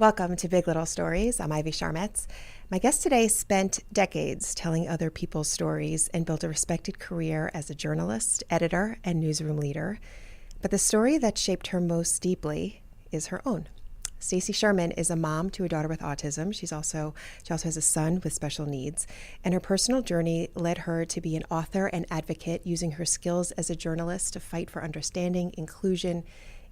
Welcome to Big Little Stories. I'm Ivy Sharmetz. My guest today spent decades telling other people's stories and built a respected career as a journalist, editor, and newsroom leader. But the story that shaped her most deeply is her own. Stacie Sherman is a mom to a daughter with autism. She also has a son with special needs, and her personal journey led her to be an author and advocate, using her skills as a journalist to fight for understanding, inclusion,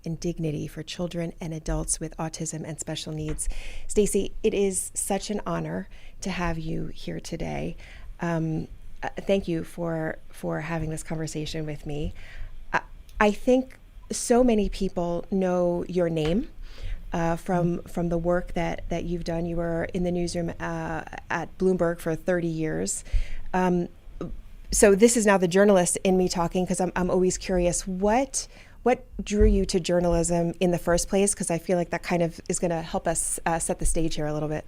and dignity for children and adults with autism and special needs. Stacie, it is such an honor to have you here today. Thank you for having this conversation with me. I think so many people know your name from the work that you've done. You were in the newsroom at Bloomberg for 30 years. So this is now the journalist in me talking, because I'm always curious, what drew you to journalism in the first place? Because I feel like that kind of is going to help us set the stage here a little bit.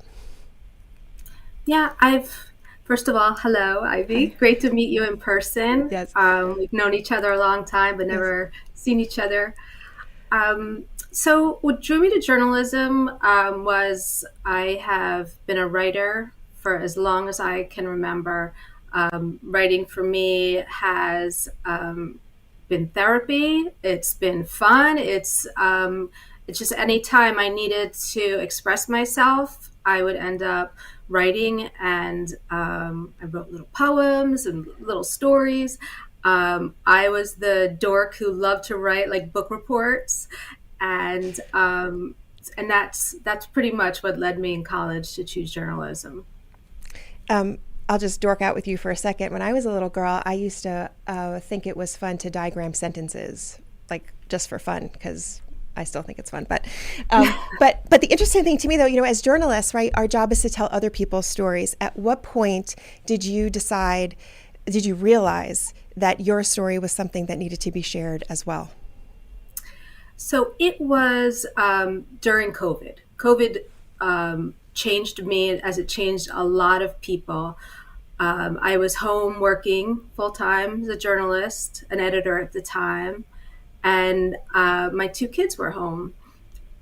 Yeah, first of all, hello, Ivy. Hi. Great to meet you in person. Yes. We've known each other a long time, but Yes. never seen each other. So what drew me to journalism was I have been a writer for as long as I can remember. Writing for me has been therapy. It's been fun. It's just any time I needed to express myself, I would end up writing, and I wrote little poems and little stories. I was the dork who loved to write like book reports, and that's pretty much what led me in college to choose journalism. Um, I'll just dork out with you for a second. When I was a little girl, I used to think it was fun to diagram sentences, like just for fun, because I still think it's fun. But the interesting thing to me, though, as journalists, right, our job is to tell other people's stories. At what point did you realize that your story was something that needed to be shared as well? So it was during COVID. COVID changed me as it changed a lot of people. I was home working full time as a journalist, an editor at the time, and my two kids were home.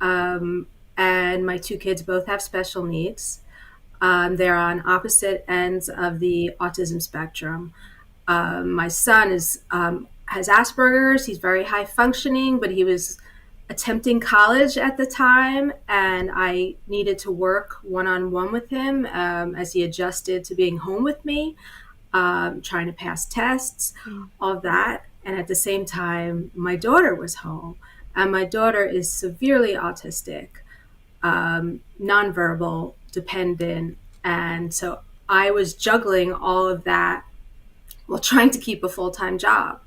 And my two kids both have special needs. They're on opposite ends of the autism spectrum. My son has Asperger's. He's very high functioning, but he was attempting college at the time, and I needed to work one-on-one with him as he adjusted to being home with me, trying to pass tests, all of that. And at the same time, my daughter was home, and my daughter is severely autistic, nonverbal, dependent. And so I was juggling all of that while trying to keep a full-time job.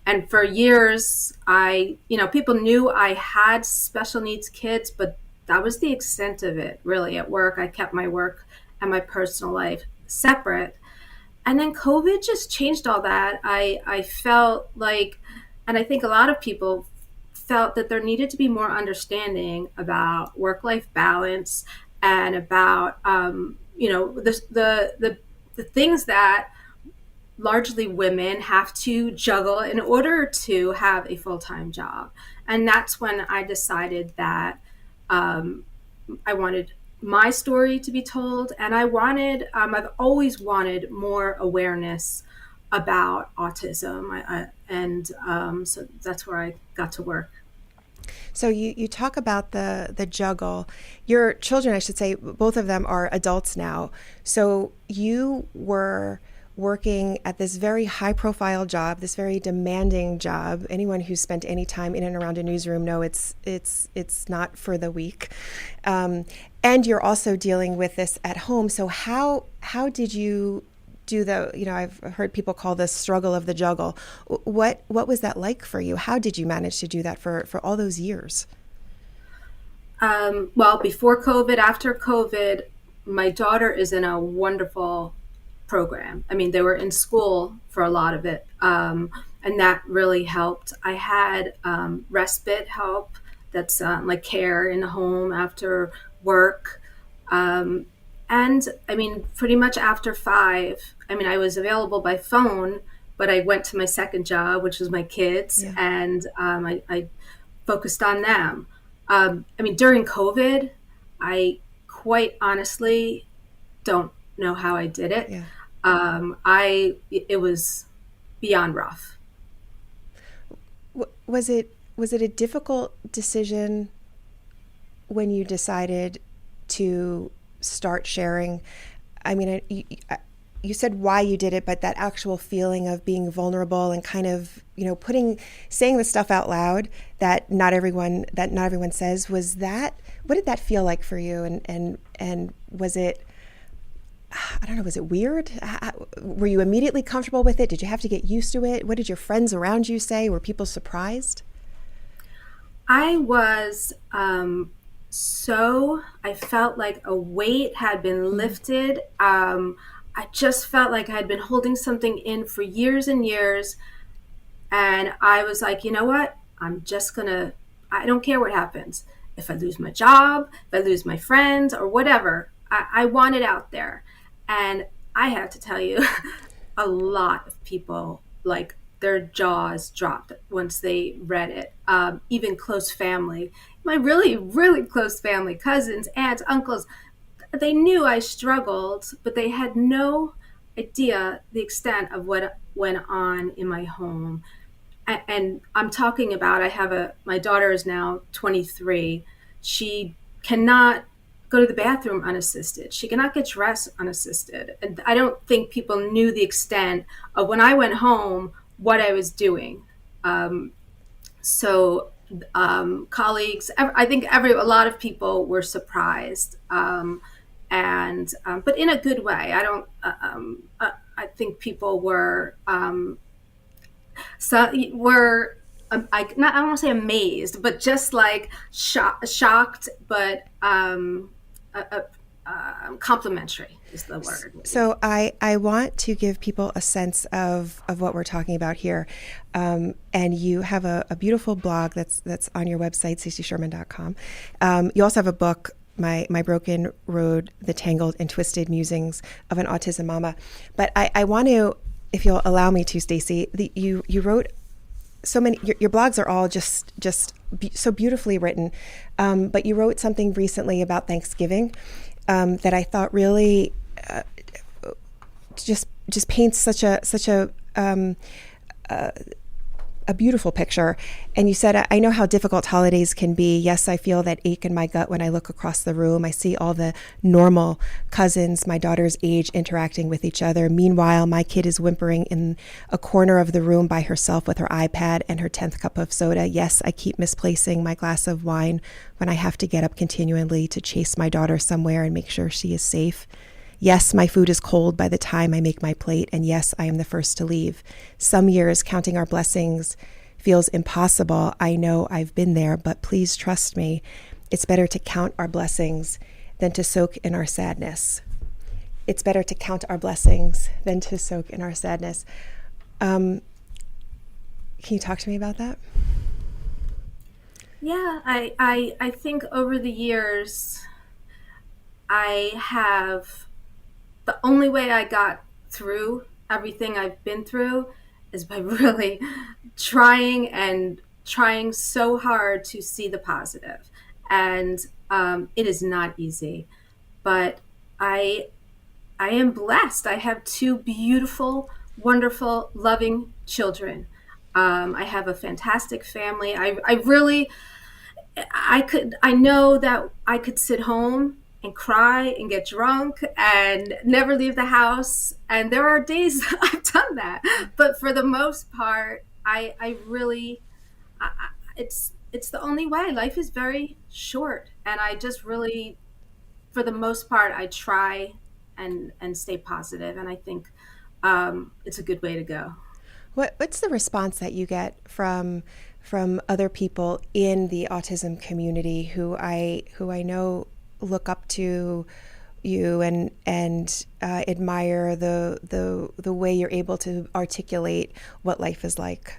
And for years, people knew I had special needs kids, but that was the extent of it, really. At work, I kept my work and my personal life separate. And then COVID just changed all that. I felt like, and I think a lot of people felt that there needed to be more understanding about work-life balance and about, the things that largely women have to juggle in order to have a full-time job. And that's when I decided that I wanted my story to be told, and I've always wanted more awareness about autism, so that's where I got to work. So you talk about the juggle. Your children, I should say, both of them are adults now. So you were working at this very high profile job, this very demanding job. Anyone who's spent any time in and around a newsroom know it's not for the weak. And you're also dealing with this at home. So how did you do I've heard people call this struggle of the juggle. What was that like for you? How did you manage to do that for all those years? Well, before COVID, after COVID, my daughter is in a wonderful program. I mean, they were in school for a lot of it, and that really helped. I had respite help, that's like care in the home after work. And I mean, pretty much after 5, I mean, I was available by phone, but I went to my second job, which was my kids, Yeah. and I focused on them. I mean, during COVID, I quite honestly don't know how I did it. Yeah. It was beyond rough. Was it a difficult decision when you decided to start sharing? I mean, you said why you did it, but that actual feeling of being vulnerable and kind of, saying the stuff out loud that not everyone says, was that, what did that feel like for you? And was it, I don't know, was it weird? Were you immediately comfortable with it? Did you have to get used to it? What did your friends around you say? Were people surprised? I was I felt like a weight had been Mm. lifted. I just felt like I had been holding something in for years and years. And I was like, you know what? I don't care what happens. If I lose my job, if I lose my friends or whatever, I want it out there. And I have to tell you, a lot of people, like, their jaws dropped once they read it. Even close family, my really, really close family, cousins, aunts, uncles, they knew I struggled, but they had no idea the extent of what went on in my home. And I'm talking about, my daughter is now 23. She cannot go to the bathroom unassisted. She cannot get dressed unassisted. And I don't think people knew the extent of, when I went home, what I was doing. Um, so colleagues, I think a lot of people were surprised, and but in a good way. I think people were I don't want to say amazed, but just like shocked, but complimentary is the word, maybe. So I want to give people a sense of what we're talking about here. And you have a beautiful blog that's on your website, staciesherman.com. You also have a book, My Broken Road, The Tangled and Twisted Musings of an Autism Mama. But I want to, if you'll allow me to, Stacie, you wrote so many, your blogs are all so beautifully written. But you wrote something recently about Thanksgiving that I thought really just paints a beautiful picture. And you said, I know how difficult holidays can be. Yes, I feel that ache in my gut when I look across the room. I see all the normal cousins my daughter's age interacting with each other. Meanwhile, my kid is whimpering in a corner of the room by herself with her iPad and her 10th cup of soda. Yes, I keep misplacing my glass of wine when I have to get up continually to chase my daughter somewhere and make sure she is safe. Yes, my food is cold by the time I make my plate, and yes, I am the first to leave. Some years counting our blessings feels impossible. I know I've been there, but please trust me. It's better to count our blessings than to soak in our sadness. It's better to count our blessings than to soak in our sadness. Can you talk to me about that? Yeah, I think over the years, I have the only way I got through everything I've been through is by really trying so hard to see the positive. And it is not easy, but I I am blessed. I have two beautiful, wonderful, loving children. I have a fantastic family. I know that I could sit home and cry and get drunk and never leave the house. And there are days I've done that. But for the most part, I really, it's the only way. Life is very short. And I just really, for the most part, I try and stay positive. And I think it's a good way to go. What's the response that you get from other people in the autism community who I know look up to you and admire the way you're able to articulate what life is like?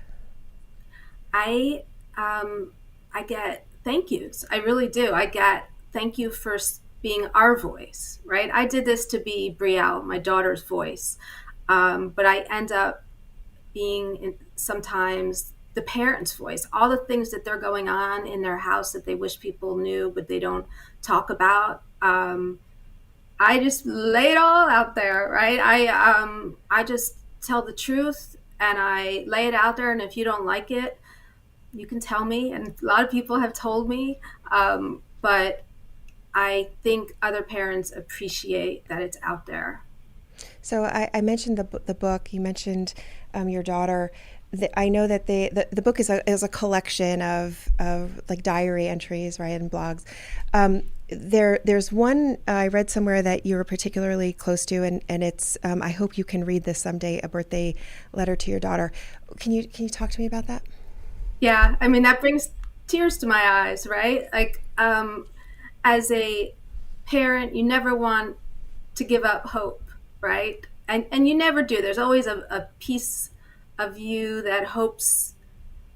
I I get thank yous. I really do. I get thank you for being our voice, right? I did this to be Brielle, my daughter's voice, but I end up being sometimes. the parents' voice, all the things that they're going on in their house that they wish people knew, but they don't talk about. I just lay it all out there, right? I just tell the truth and I lay it out there. And if you don't like it, you can tell me. And a lot of people have told me, but I think other parents appreciate that it's out there. So I mentioned the book. You mentioned your daughter. I know that the book is a collection of like diary entries, right, and blogs. There's one I read somewhere that you were particularly close to, and it's I hope you can read this someday, a birthday letter to your daughter. Can you talk to me about that? Yeah, I mean, that brings tears to my eyes, right? Like, as a parent, you never want to give up hope, right? And you never do. There's always a piece of you that hopes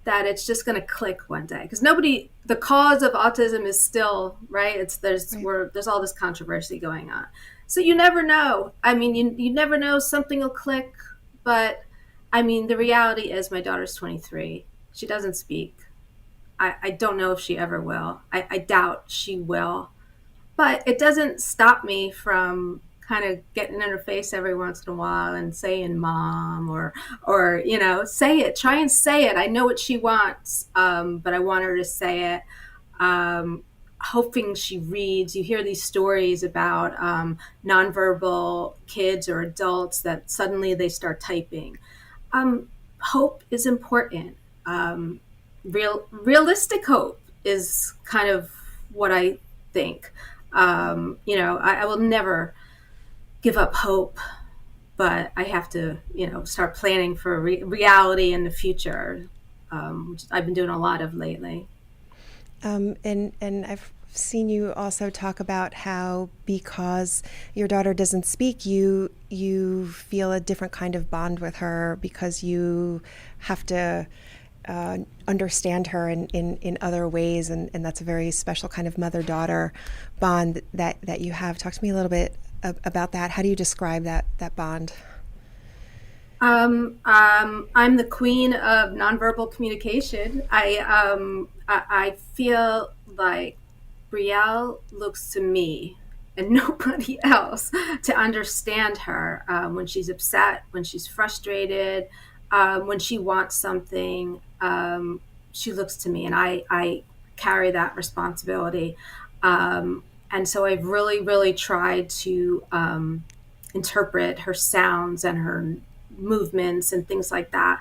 that it's just going to click one day, because nobody, the cause of autism is still, right, it's Right. there's all this controversy going on, so you never know. I mean, you never know, something will click. But I mean, the reality is my daughter's 23. She doesn't speak. I don't know if she ever will. I doubt she will. But it doesn't stop me from kind of getting in her face every once in a while and saying mom, or say it, try and say it. I know what she wants, but I want her to say it. Hoping she reads. You hear these stories about nonverbal kids or adults that suddenly they start typing. Hope is important. Realistic hope is kind of what I think. I will never give up hope, but I have to, start planning for reality in the future, which I've been doing a lot of lately. And I've seen you also talk about how, because your daughter doesn't speak, you feel a different kind of bond with her because you have to understand her in other ways, and that's a very special kind of mother-daughter bond that you have. Talk to me a little bit about that. How do you describe that bond? I'm the queen of nonverbal communication. I feel like Brielle looks to me and nobody else to understand her, when she's upset, when she's frustrated, when she wants something. She looks to me, and I carry that responsibility. And so I've really, really tried to interpret her sounds and her movements and things like that.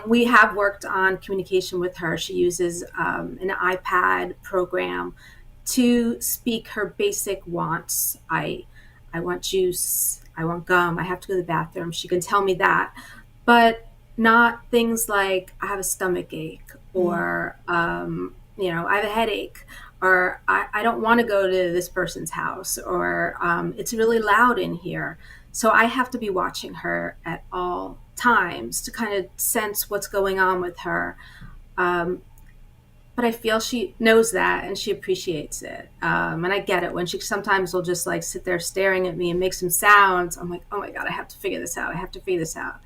We have worked on communication with her. She uses an iPad program to speak her basic wants. I want juice. I want gum. I have to go to the bathroom. She can tell me that, but not things like I have a stomach ache, Mm. or I have a headache, or I don't want to go to this person's house, or it's really loud in here. So I have to be watching her at all times to kind of sense what's going on with her. Um, but I feel she knows that and she appreciates it. And I get it when she sometimes will just like sit there staring at me and make some sounds. I'm like, oh my God, I have to figure this out. I have to figure this out.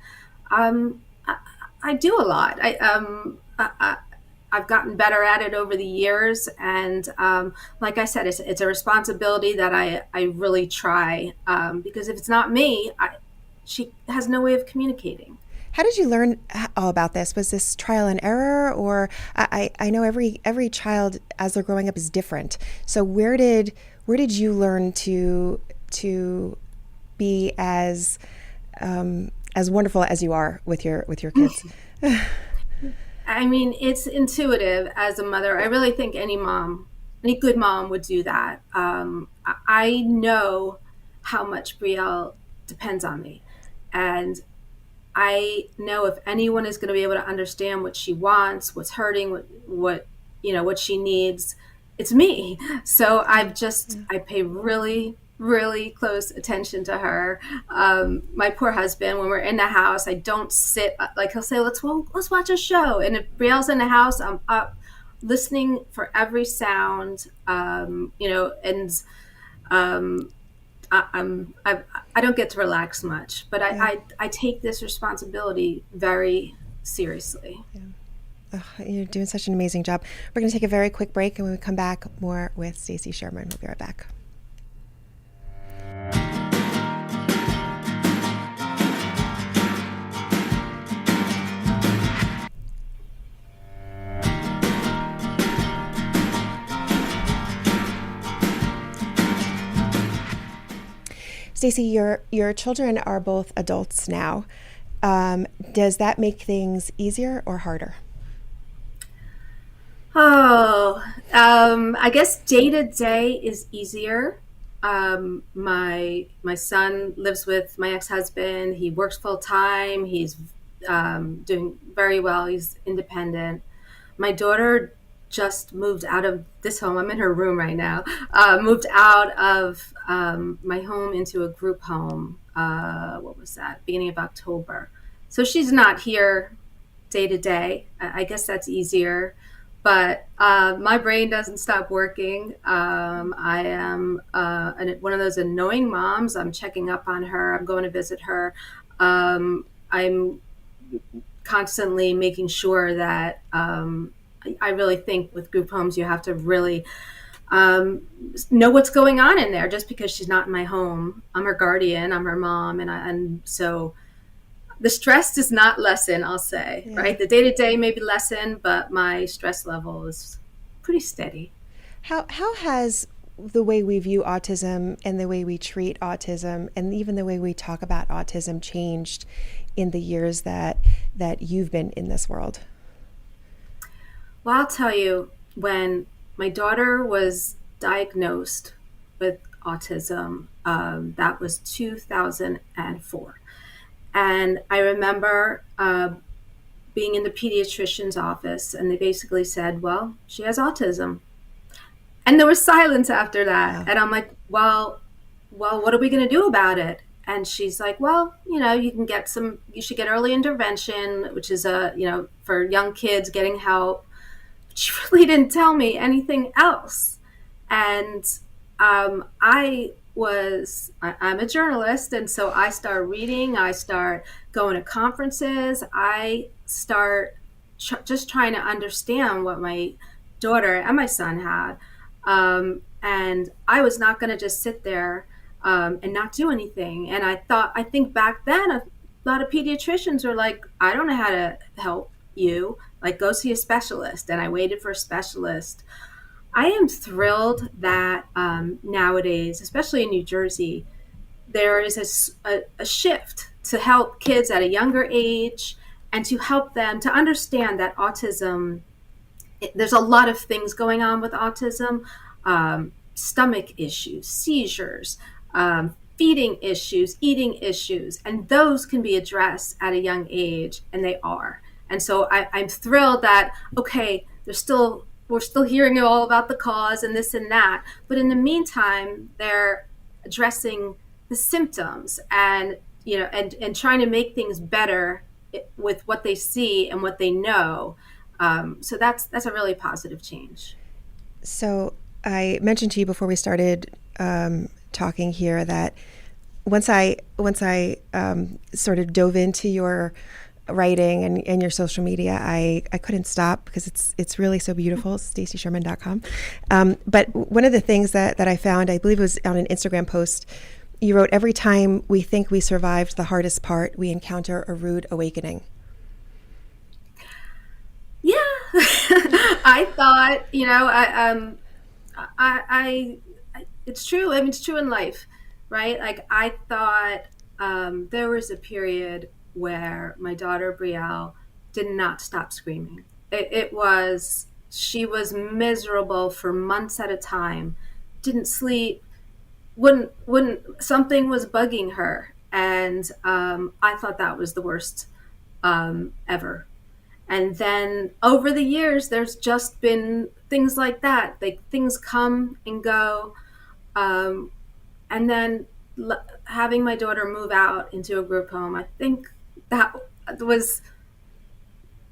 I do a lot. I've gotten better at it over the years. And like I said, it's a responsibility that I really try, because if it's not me, she has no way of communicating. How did you learn all about this? Was this trial and error, or I know every child as they're growing up is different. So where did you learn to be as wonderful as you are with your kids? I mean, it's intuitive as a mother. I really think any good mom would do that. I know how much Brielle depends on me. And I know if anyone is going to be able to understand what she wants, what's hurting, what she needs, it's me. So I pay really, really close attention to her. My poor husband, when we're in the house, I don't sit, like he'll say, let's watch a show. And if Brielle's in the house, I'm up listening for every sound, and um, I don't get to relax much, but Yeah. I take this responsibility very seriously. Yeah. Oh, you're doing such an amazing job. We're going to take a very quick break, and when we come back, more with Stacie Sherman. We'll be right back. Stacie, your children are both adults now. Does that make things easier or harder? Oh, I guess day to day is easier. My son lives with my ex husband. He works full time. He's doing very well. He's independent. My daughter just moved out of this home. I'm in her room right now. Moved out of my home into a group home. What was that? Beginning of October. So she's not here day to day. I guess that's easier. But my brain doesn't stop working. I am one of those annoying moms. I'm checking up on her. I'm going to visit her. I'm constantly making sure that I really think with group homes, you have to really know what's going on in there. Just because she's not in my home, I'm her guardian, I'm her mom, and so the stress does not lessen, I'll say, Yeah. right? The day-to-day maybe lessen, but my stress level is pretty steady. How has the way we view autism and the way we treat autism and even the way we talk about autism changed in the years that you've been in this world? Well, I'll tell you, when my daughter was diagnosed with autism, that was 2004. And I remember being in the pediatrician's office, and they basically said, well, she has autism. And there was silence after that. Wow. And I'm like, well, what are we going to do about it? And she's like, well, you should get early intervention, which is for young kids getting help. But she really didn't tell me anything else. And I'm a journalist, and so I start reading, I start going to conferences, I start just trying to understand what my daughter and my son had. And I was not going to just sit there and not do anything. And I think back then, a lot of pediatricians were like, I don't know how to help you, like go see a specialist. And I waited for a specialist. I am thrilled that nowadays, especially in New Jersey, there is a shift to help kids at a younger age and to help them to understand that autism, there's a lot of things going on with autism, stomach issues, seizures, feeding issues, eating issues, and those can be addressed at a young age, and they are. And so I'm thrilled that, okay, we're still hearing all about the cause and this and that, but in the meantime, they're addressing the symptoms and and trying to make things better with what they see and what they know. So that's a really positive change. So I mentioned to you before we started talking here that once I sort of dove into your writing and your social media, I couldn't stop because it's really so beautiful. StacieSherman.com. But one of the things that I found, I believe it was on an Instagram post, you wrote, every time we think we survived the hardest part, we encounter a rude awakening. Yeah. I thought, I it's true. I mean, it's true in life, right? Like I thought there was a period where my daughter Brielle did not stop screaming. She was miserable for months at a time, didn't sleep, wouldn't something was bugging her, and I thought that was the worst ever. And then over the years, there's just been things like that. Like things come and go. And then having my daughter move out into a group home, I think that was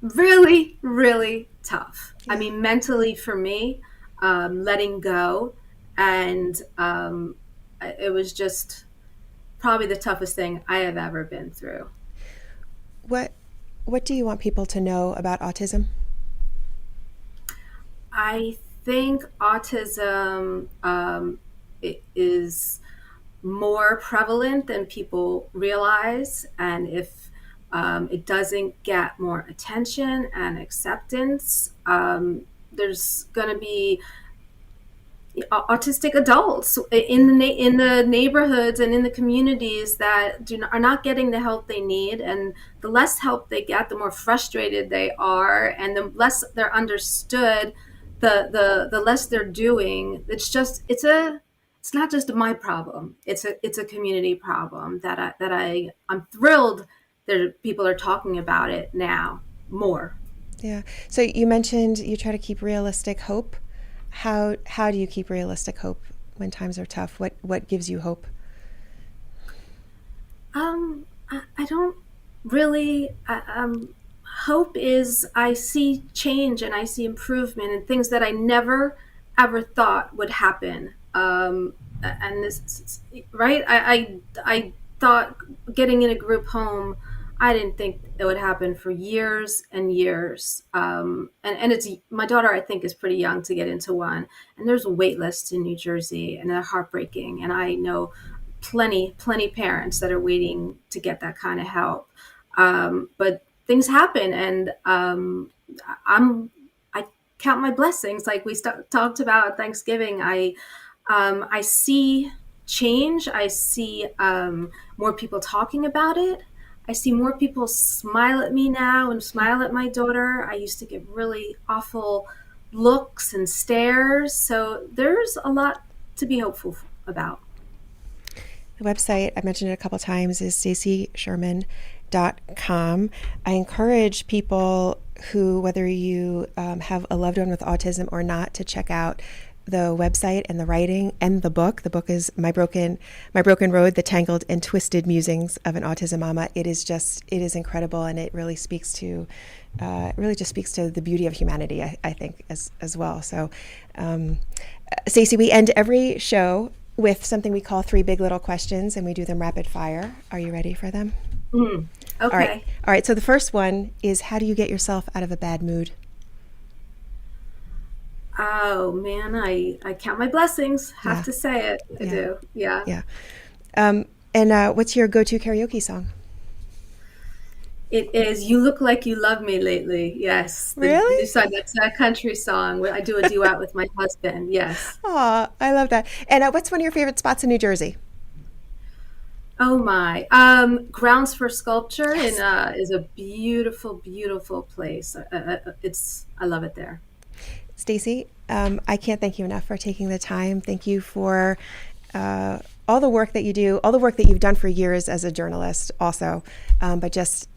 really, really tough. Yeah. I mean, mentally for me, letting go. And it was just probably the toughest thing I have ever been through. What do you want people to know about autism? I think autism is more prevalent than people realize. And if it doesn't get more attention and acceptance, there's going to be autistic adults in the neighborhoods and in the communities that are not getting the help they need. And the less help they get, the more frustrated they are, and the less they're understood, the less they're doing. It's not just my problem. It's a community problem I'm thrilled that people are talking about it now more. Yeah. So you mentioned you try to keep realistic hope. How do you keep realistic hope when times are tough? What gives you hope? I don't really. Hope is I see change and I see improvement and things that I never ever thought would happen. And this, right? I thought getting in a group home, I didn't think it would happen for years and years. And it's my daughter, I think, is pretty young to get into one. And there's wait lists in New Jersey, and they're heartbreaking. And I know plenty parents that are waiting to get that kind of help. But things happen, and I count my blessings, like we talked about at Thanksgiving. I see change. I see more people talking about it. I see more people smile at me now and smile at my daughter. I used to get really awful looks and stares. So there's a lot to be hopeful about. The website, I mentioned it a couple of times, is staciesherman.com. I encourage people who, whether you have a loved one with autism or not, to check out the website and the writing and the book. The book is My Broken Road, The Tangled and Twisted Musings of an Autism Mama. It is incredible, and it really speaks to the beauty of humanity, I think, as well. So, Stacie, we end every show with something we call 3 big little questions, and we do them rapid fire. Are you ready for them? Okay. All right. So the first one is, how do you get yourself out of a bad mood? Oh man, I count my blessings. Have to say it. I do. Yeah. Yeah. And what's your go-to karaoke song? It is "You Look Like You Love Me Lately." Yes. Really? New song. That's a country song where I do a duet with my husband. Yes. Oh, I love that. And what's one of your favorite spots in New Jersey? Oh my. Grounds for Sculpture Yes. is a beautiful, beautiful place. I love it there. Stacie, I can't thank you enough for taking the time. Thank you for all the work that you do, all the work that you've done for years as a journalist also, but just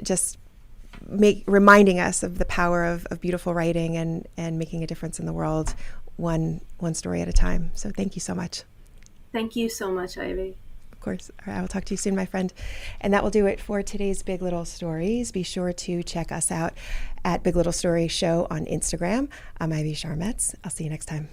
reminding us of the power of beautiful writing and making a difference in the world, one story at a time. So thank you so much. Thank you so much, Ivy. Of course. All right, I will talk to you soon, my friend. And that will do it for today's Big Little Stories. Be sure to check us out at Big Little Story Show on Instagram. I'm Ivy Sharmetz. I'll see you next time.